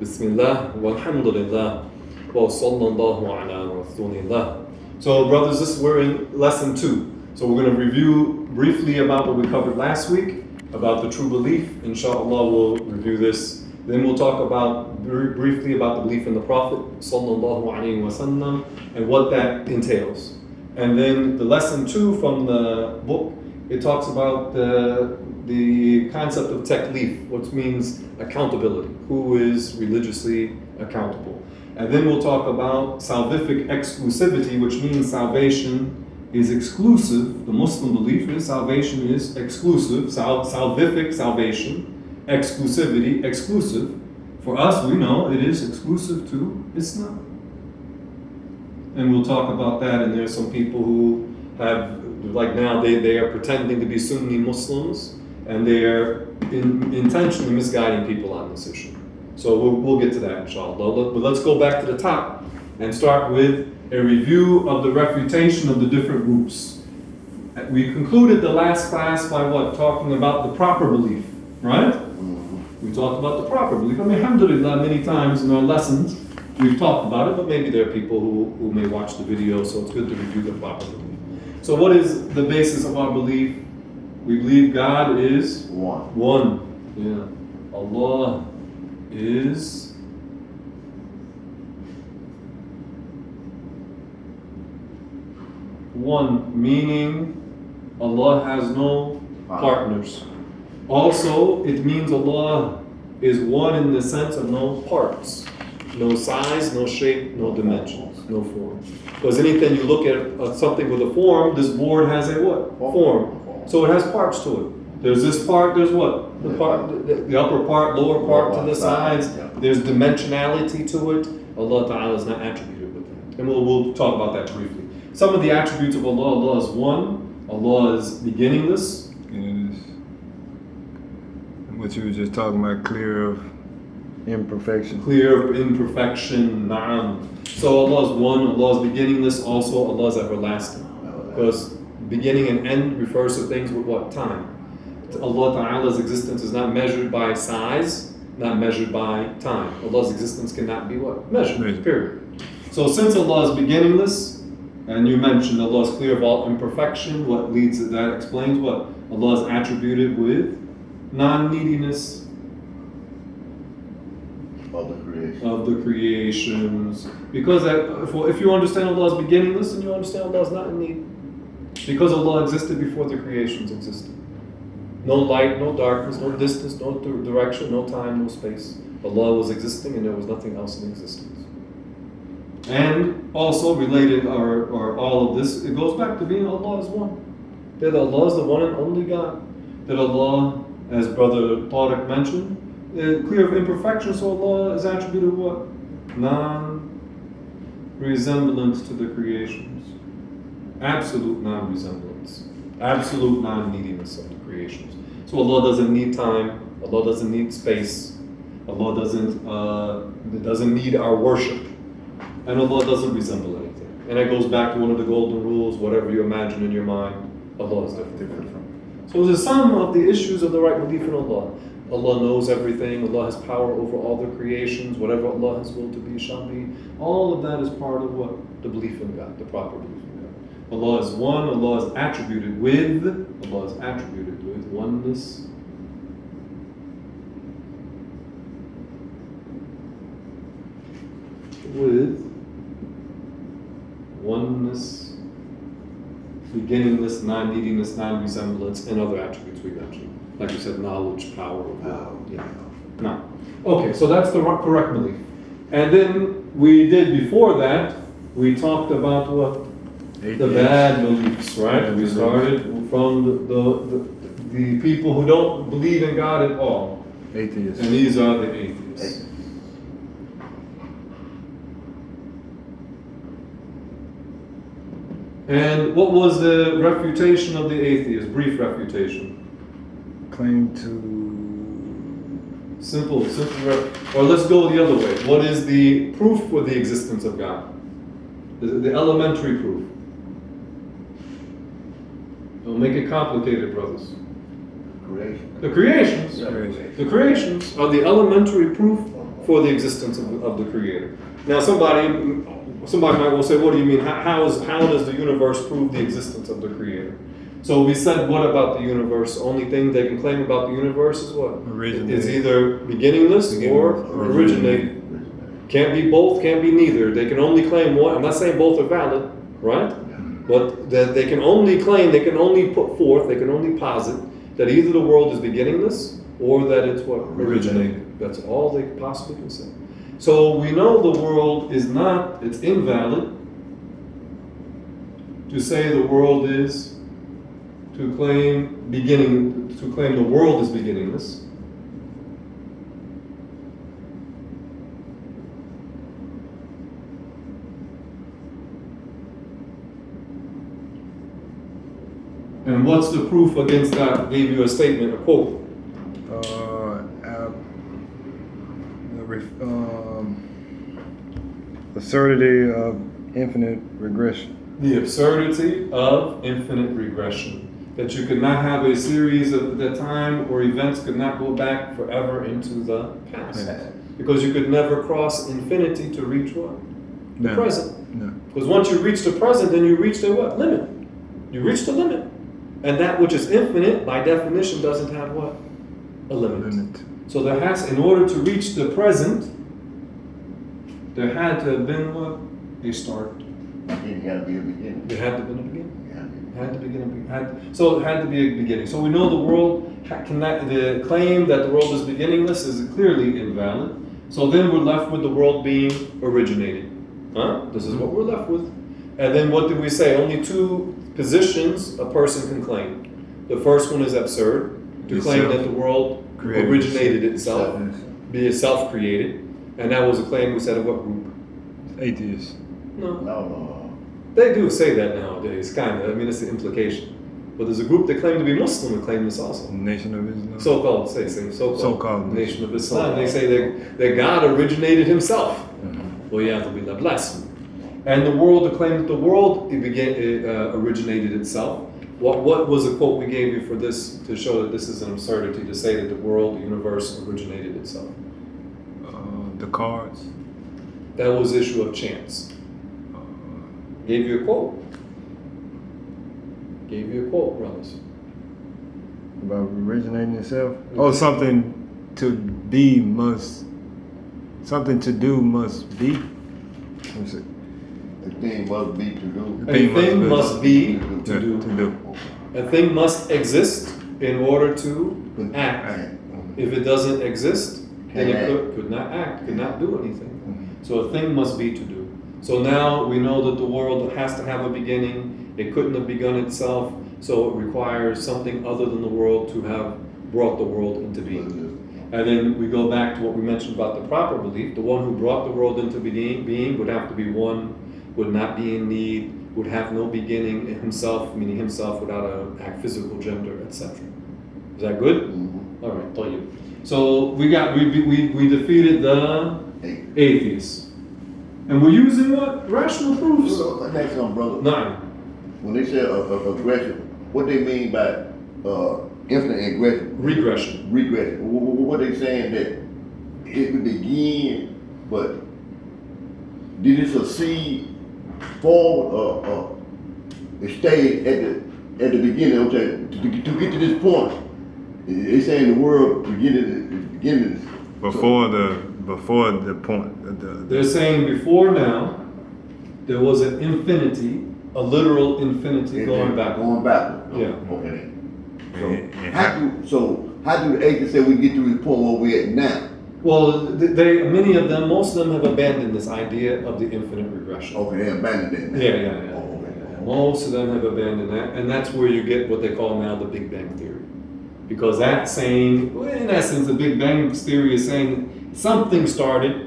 Bismillah, walhamdulillah, wa sallallahu ala rasulillah. So brothers, we're in lesson 2. So we're going to review briefly about what we covered last week, about the true belief. Inshallah, we'll review this. Then we'll talk about briefly about the belief in the Prophet sallallahu alaihi wasallam and what that entails. And then the lesson 2 from the book, it talks about the concept of taklif, which means accountability. Who is religiously accountable? And then we'll talk about salvific exclusivity, which means salvation is exclusive. The Muslim belief is salvation is exclusive. Salvific salvation, exclusivity, exclusive. For us, we know it is exclusive to Islam. And we'll talk about that. And there's some people who have, like now, they are pretending to be Sunni Muslims, and they are intentionally misguiding people on this issue. So we'll get to that, inshallah. But let's go back to the top and start with a review of the refutation of the different groups. We concluded the last class by what? Talking about the proper belief, right? We talked about the proper belief. I mean, alhamdulillah, many times in our lessons, we've talked about it, but maybe there are people who may watch the video, so it's good to review the proper belief. So what is the basis of our belief? We believe God is one. Yeah. Allah is one, meaning Allah has no partners. Also, it means Allah is one in the sense of no parts, no size, no shape, no dimensions, no form. Because anything you look at something with a form, this board has a what? Form. So it has parts to it. There's this part, there's what? The upper part, lower part to the sides. There's dimensionality to it. Allah Ta'ala is not attributed with that. And we'll talk about that briefly. Some of the attributes of Allah: Allah is one, Allah is beginningless. What you were just talking about, clear of imperfection. Clear of imperfection, na'am. So Allah is one, Allah is beginningless, also Allah is everlasting. Because beginning and end refers to things with what? Time. Allah Ta'ala's existence is not measured by size, not measured by time. Allah's existence cannot be what? Measured, period. So since Allah is beginningless, and you mentioned Allah is clear of all imperfection, what leads to that explains what? Allah is attributed with non-neediness of the creations. Because if you understand Allah is beginningless, then you understand Allah is not in need. Because Allah existed before the creations existed. No light, no darkness, no distance, no direction, no time, no space. Allah was existing and there was nothing else in existence. And also related or all of this, it goes back to being Allah is one. That Allah is the one and only God. That Allah, as Brother Tariq mentioned, clear of imperfection, so Allah is attributed what? Non-resemblance to the creations. Absolute non-resemblance. Absolute non-neediness of the creations. So Allah doesn't need time. Allah doesn't need space. Allah doesn't need our worship. And Allah doesn't resemble anything. And it goes back to one of the golden rules: whatever you imagine in your mind, Allah is different from. So there's some of the issues of the right belief in Allah. Allah knows everything. Allah has power over all the creations. Whatever Allah has willed to be shall be. All of that is part of what? The belief in God, the proper belief in God. Allah is one. Allah is attributed with oneness. With oneness, beginningless, non-neediness, non-resemblance, and other attributes we mentioned. Like you said, knowledge, power, No. Okay, so that's the correct belief. And then we did before that, we talked about what? The bad beliefs, right? We started from the people who don't believe in God at all. Atheists. And these are the atheists. And what was the refutation of the atheist? Brief refutation. Claim to... Simple. Or let's go the other way. What is the proof for the existence of God? The elementary proof. Don't make it complicated, brothers. Creation. The creations. Yeah. The creations are the elementary proof for the existence of the Creator. Now, somebody might well say, what do you mean? How does the universe prove the existence of the Creator? So we said, what about the universe? The only thing they can claim about the universe is what? It's either beginningless or originated. Can't be both, can't be neither. They can only claim one. I'm not saying both are valid, right? But that they can only claim, they can only put forth, they can only posit that either the world is beginningless or that it's what? Originated. That's all they possibly can say. So we know the world is not, it's invalid to say the world is, to claim the world is beginningless. And what's the proof against that? I gave you a statement, a quote. Absurdity of infinite regression. The absurdity of infinite regression. That you could not have a series of the time or events could not go back forever into the past. Because you could never cross infinity to reach what? The present. Because once you reach the present, then you reach the what? Limit. You reach the limit. And that which is infinite, by definition, doesn't have what? A limit. So there has, in order to reach the present, there had to have been what? A start. It had to be a beginning. There had to have been a beginning. So it had to be a beginning. So we know the world the claim that the world is beginningless is clearly invalid. So then we're left with the world being originated. This is what we're left with. And then what did we say? Only two positions a person can claim. The first one is absurd, to claim that the world originated itself, be self-created. And that was a claim we said of what group? Atheists. No. They do say that nowadays, kind of. I mean, it's the implication. But there's a group that claim to be Muslim that claim this also. Nation of Islam. So-called Nation of Islam. They say that God originated himself. Well, you have to be the blasphemy. And the world, to claim that the world originated itself. What was the quote we gave you for this to show that this is an absurdity to say that the world, the universe originated itself? The cards. That was issue of chance. Gave you a quote. Gave you a quote, brothers. About originating itself? Oh, something to do must be. Let me see. The thing must be to do. A thing must be to do. A thing must exist in order to act. If it doesn't exist, then it could not act, could not do anything. So a thing must be to do. So now we know that the world has to have a beginning. It couldn't have begun itself, so it requires something other than the world to have brought the world into being. And then we go back to what we mentioned about the proper belief. The one who brought the world into being would have to be one, would not be in need, would have no beginning in himself, meaning himself without a physical gender, etc. Is that good? All right, tell you. So we defeated the atheists. And we're using what? Rational proofs. Next one, brother. 9. When they say aggression, what they mean by infinite aggression? Regression. What they saying that it would begin, but did it succeed forward or it stayed at the beginning? Okay, to get to this point, they saying the world beginning before the point. They're saying before now, there was an infinity, a literal infinity going back. Going backward. Yeah. Okay. How do the atheists say we get to the point where we're at now? Well, most of them have abandoned this idea of the infinite regression. Okay, they abandoned it now. Yeah. Oh, okay. Most of them have abandoned that, and that's where you get what they call now the Big Bang Theory. Because that's saying, well, in essence, the Big Bang Theory is saying something started,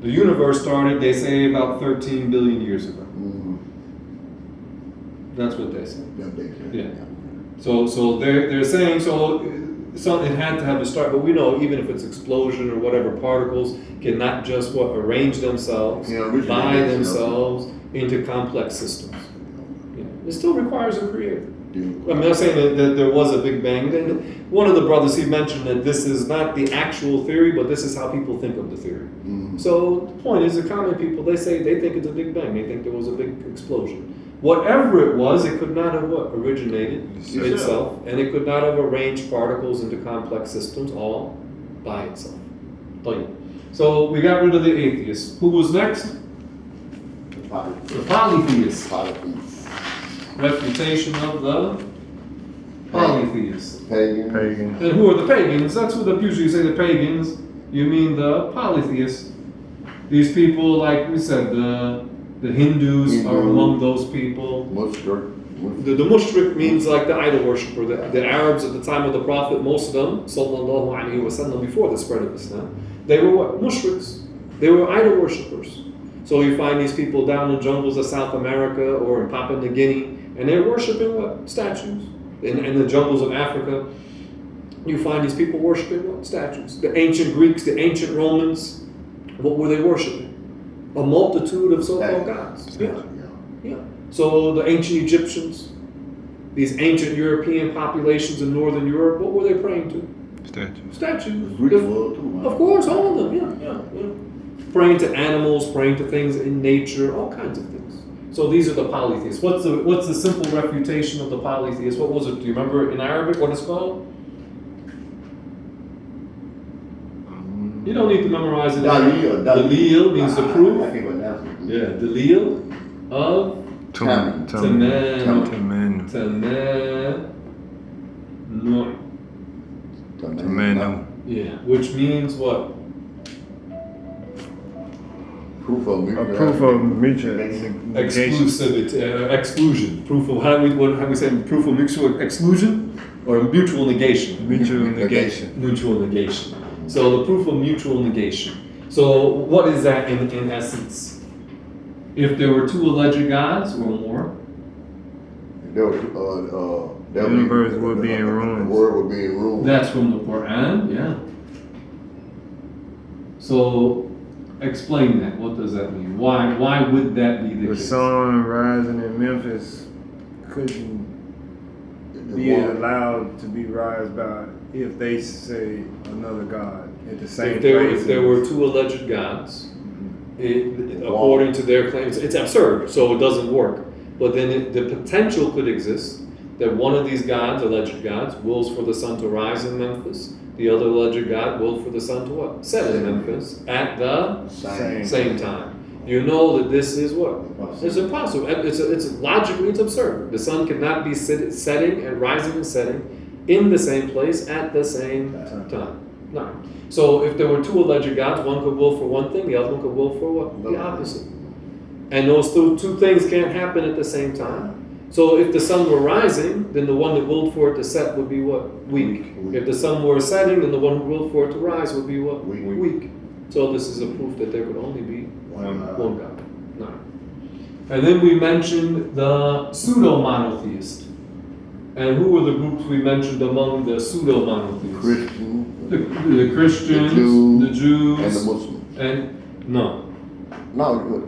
the universe started, they say, about 13 billion years ago. That's what they say. Yeah. So they're saying, so it had to have a start, but we know even if it's explosion or whatever, particles cannot just arrange themselves by themselves into complex systems. It still requires a creator. I'm not saying that there was a Big Bang. One of the brothers, he mentioned that this is not the actual theory, but this is how people think of the theory. Mm-hmm. So the point is, the common people, they say they think it's a Big Bang. They think there was a big explosion. Whatever it was, it could not have originated itself, and it could not have arranged particles into complex systems all by itself. So we got rid of the atheists. Who was next? The polytheists. Refutation of the polytheists. Pagan. And who are the pagans? That's what usually you say the pagans. You mean the polytheists. These people, like we said, the Hindus are among those people. The mushrik means like the idol worshiper. The Arabs at the time of the Prophet, most of them, sallallahu alaihi wasallam, before the spread of Islam, they were what? Mushriks. They were idol worshippers. So you find these people down in the jungles of South America or in Papua New Guinea, and they're worshiping what? Statues. In the jungles of Africa, you find these people worshiping what? Statues. The ancient Greeks, the ancient Romans, what were they worshiping? A multitude of so-called gods. Yeah. So the ancient Egyptians, these ancient European populations in Northern Europe, what were they praying to? Statues. Of course, all of them. Yeah. Praying to animals, praying to things in nature, all kinds of things. So these are the polytheists. What's the simple refutation of the polytheists? What was it? Do you remember in Arabic what it's called? You don't need to memorize it. Dalil means the proof. Yeah, dalil of tamanu. Yeah, which means what? Proof of mutual exclusion. Proof of how we say proof of mutual exclusion or mutual negation. Mutual negation. So the proof of mutual negation. So what is that in essence? If there were two alleged gods or more, the universe would be in ruins. The world would be in ruins. That's from the Quran, yeah. So explain that. What does that mean? Why would that be the case? The sun rising in Memphis couldn't be allowed to be raised by if they say another god at the same place. If there were two alleged gods, according to their claims, it's absurd, so it doesn't work. But then the potential could exist that one of these gods, alleged gods, wills for the sun to rise in Memphis. The other alleged god willed for the sun to what? Set in Memphis at the same time. You know that this is what? It's impossible. It's logically, it's absurd. The sun cannot be setting and rising and setting in the same place at the same time. No. So if there were two alleged gods, one could will for one thing, the other one could will for what? The opposite. And those two things can't happen at the same time. So if the sun were rising, then the one that willed for it to set would be what? Weak. If the sun were setting, then the one who willed for it to rise would be what? Weak. So this is a proof that there could only be one God. No. And then we mentioned the pseudo-monotheist. And who were the groups we mentioned among the pseudo-monotheists? The Christians, the Jews, and the Muslims.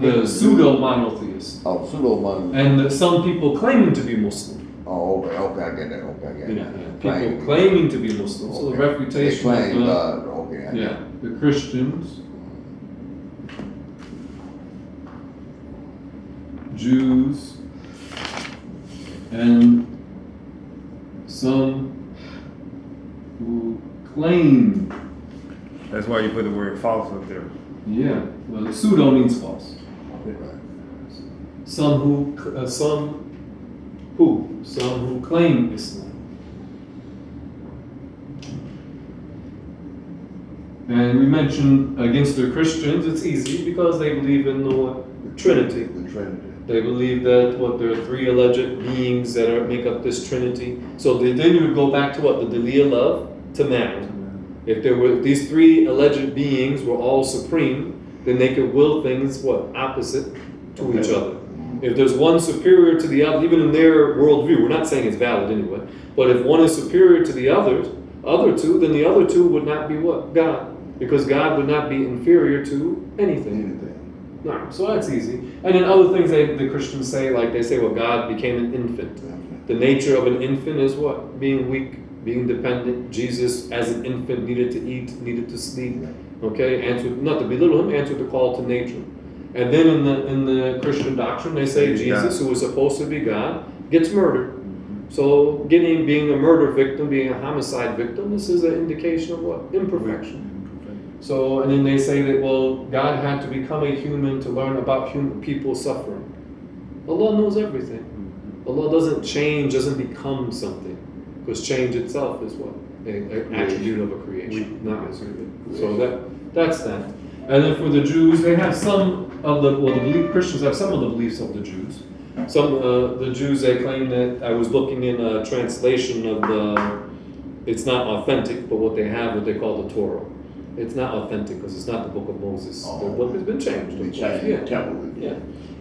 The pseudo-monotheists. Pseudo-monotheists. And some people claiming to be Muslim. Okay, I get that. People claiming to be Muslim. So the refutation they claim of God. The Christians, Jews, and some who claim. That's why you put the word false up there. Yeah, well, the pseudo means false. Some who claim Islam. And we mentioned against the Christians, it's easy because they believe in the Trinity. They believe that there are three alleged beings that make up this Trinity. So then you would go back to what? The Dalil of Tamam. If these three alleged beings were all supreme, then they could will things opposite to each other. If there's one superior to the other, even in their worldview, we're not saying it's valid anyway, but if one is superior to the other two, then the other two would not be what? God. Because God would not be inferior to anything. No, so that's easy. And then other things the Christians say, like they say, God became an infant. The nature of an infant is what? Being weak, being dependent. Jesus, as an infant, needed to eat, needed to sleep. Okay, answered, not to belittle him, answered the call to nature. And then in the Christian doctrine, they say Jesus, who was supposed to be God, gets murdered. So being a murder victim, being a homicide victim, this is an indication of what? Imperfection. So, and then they say that, well, God had to become a human to learn about human people suffering. Allah knows everything. Allah doesn't change, doesn't become something. Because change itself is what? An attribute of a creation. Not as so that's that. And then for the Jews, they have some of the Christians have some of the beliefs of the Jews. Some the Jews, they claim that, I was looking in a translation of it's not authentic, but what they have, what they call the Torah. It's not authentic because it's not the book of Moses. The book has been changed. Yeah.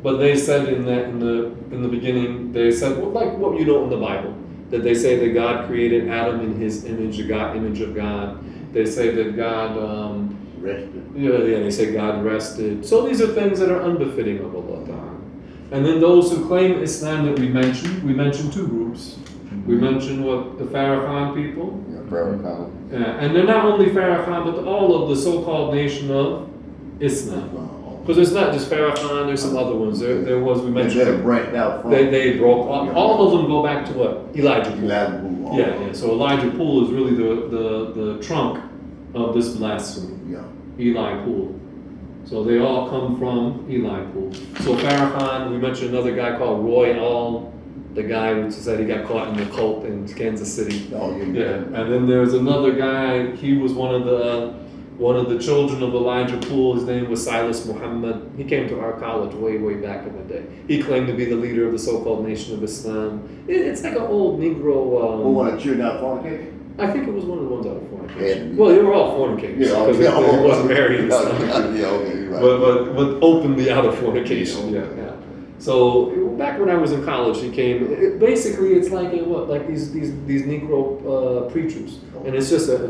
But they said in the beginning, they said, well, like what you know in the Bible, that they say that God created Adam in His image, image of God. They say that God rested. Yeah, they say God rested. So these are things that are unbefitting of Allah Ta'ala. And then those who claim Islam that we mentioned two groups. We mentioned what the Farrakhan people. Yeah, Farrakhan. And they're not only Farrakhan, but all of the so-called nation of Islam. Because it's not just Farrakhan, there's some other ones. There was, we mentioned. They're branched out from. They broke off. All of them go back to what? Elijah Poole. Elijah Poole. Yeah. So Elijah Poole is really the trunk of this blasphemy. Yeah. Eli Poole. So they all come from Eli Poole. So Farrakhan, we mentioned another guy called Roy All, the guy who said he got caught in the cult in Kansas City. Oh, Yeah. And then there's another guy, he was one of the children of Elijah Poole. His name was Silas Muhammad. He came to our college way back in the day. He claimed to be the leader of the so-called Nation of Islam. It's like an old Negro. Who want to cheer down fornication? I think it was one of the ones out of fornication. Yeah. Well, they were all fornicators because they wasn't married and stuff. Yeah, okay, right. But openly out of fornication. Yeah. So back when I was in college, he came. Basically, it's like like these Negro preachers, and it's just a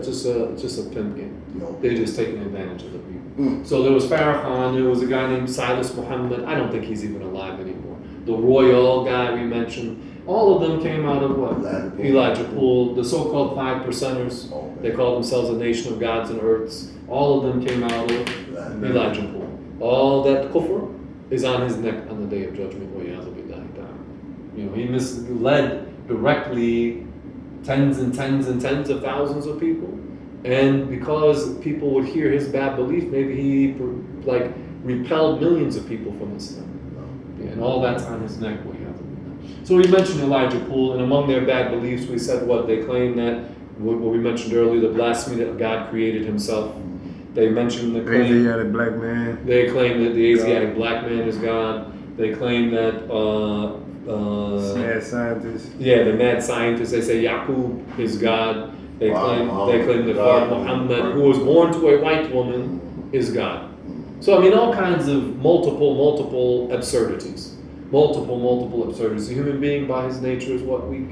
pimp game. They're just taking advantage of the people. So there was Farrakhan. There was a guy named Silas Muhammad. I don't think he's even alive anymore. The Royal guy we mentioned. All of them came out of what? Elijah Poole. The so-called 5 percenters. They call themselves a nation of gods and earths. All of them came out of Elijah Poole. All that kufr is on his neck on the day of judgment. He misled directly tens and tens and tens of thousands of people. And because people would hear his bad belief, maybe he repelled millions of people from Islam. And all that's on his neck. So we mentioned Elijah Poole, and among their bad beliefs, we said what they claim that what we mentioned earlier, the blasphemy that God created Himself. They mentioned the claim. Asiatic black man. They claim that the Asiatic black man is God. They claim that mad scientist. Yeah, the mad scientist. They say Yaqub is God. They claim that Muhammad, who was born to a white woman, is God. So I mean, all kinds of multiple absurdities. Multiple absurdities. The human being, by his nature, is what? Weak.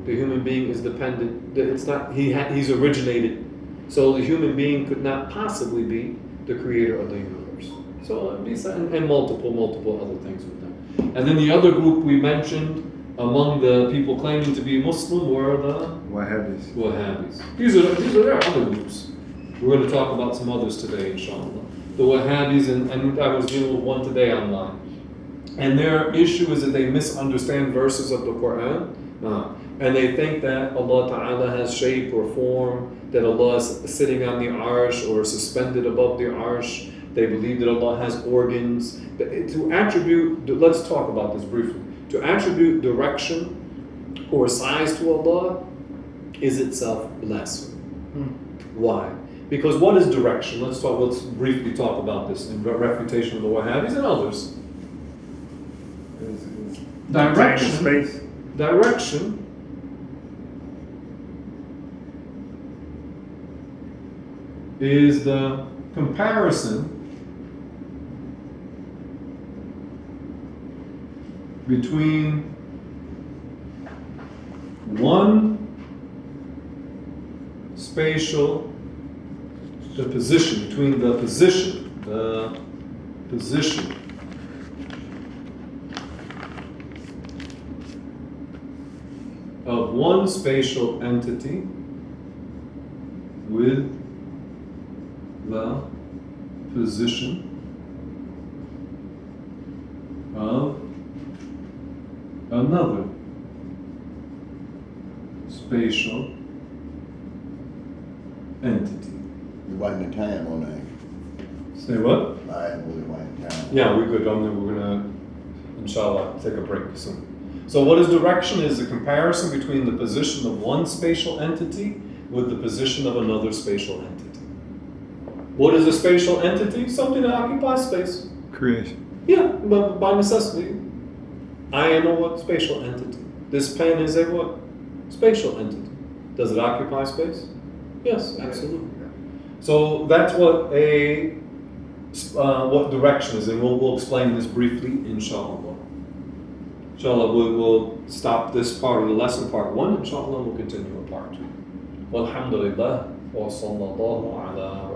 The human being is dependent. It's not. He's originated. So the human being could not possibly be the creator of the universe. So and multiple other things with them. And then the other group we mentioned among the people claiming to be Muslim were the Wahhabis. These are their other groups. We're going to talk about some others today, inshallah. The Wahhabis, and I was dealing with one today online. And their issue is that they misunderstand verses of the Quran. And they think that Allah Ta'ala has shape or form, that Allah is sitting on the arsh or suspended above the arsh. They believe that Allah has organs. To attribute, let's talk about this briefly. To attribute direction or size to Allah is itself blasphemy. Why? Because what is direction? Let's briefly talk about this in refutation of the Wahhabis and others. Direction is the comparison between one spatial, the position one spatial entity with the position of another spatial entity. You're writing the time on that. Say what? Alright, we're writing the time. Yeah, we're good. We're gonna, inshallah, take a break soon. So what is direction? Is a comparison between the position of one spatial entity with the position of another spatial entity. What is a spatial entity? Something that occupies space. Creation. Yeah, but by necessity. I am a what? Spatial entity. This pen is a what? Spatial entity. Does it occupy space? Yes, absolutely. So that's what what direction is, and we'll explain this briefly, inshallah. Inshallah, we'll stop this part of the lesson, part 1. Inshallah, we'll continue in part 2. Walhamdulillah, wa sallallahu ala